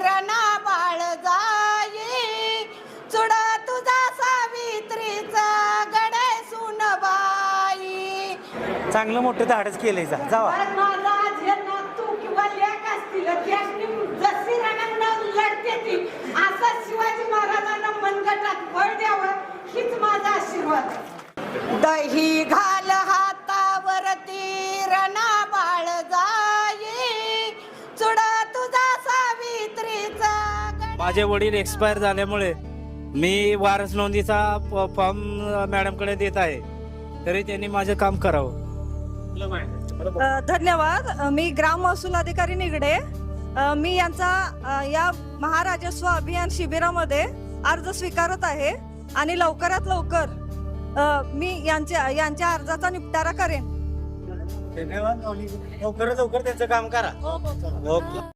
रणा बाळ जाई चुडा तुझा सावित्रीचा गडे सुनबाई. चांगलं मोठं धाडस केलंय जावा. माझा आज हे नातू किंवा लेक असतील त्यासनी जशी रणांना लढते ती असं शिवाजी महाराजांना मनगटात बळ द्यावं हीच माझा आशीर्वाद. दही घाल हातावरती रणा बाळ जाई चुडा तुझा सावित्रीचा. माझे वडील एक्सपायर झाल्यामुळे मी वारस नोंदीचा फॉर्म मॅडमकडे देत आहे, तरी त्यांनी माझं काम करावं. धन्यवाद. मी ग्राम महसूल अधिकारी निगडे. मी यांचा या महाराजस्व अभियान शिबिरामध्ये अर्ज स्वीकारत आहे आणि लवकरात लवकर मी यांच्या अर्जाचा निपटारा करेन. धन्यवाद. लवकरात लवकर त्यांचं काम करा. ओके.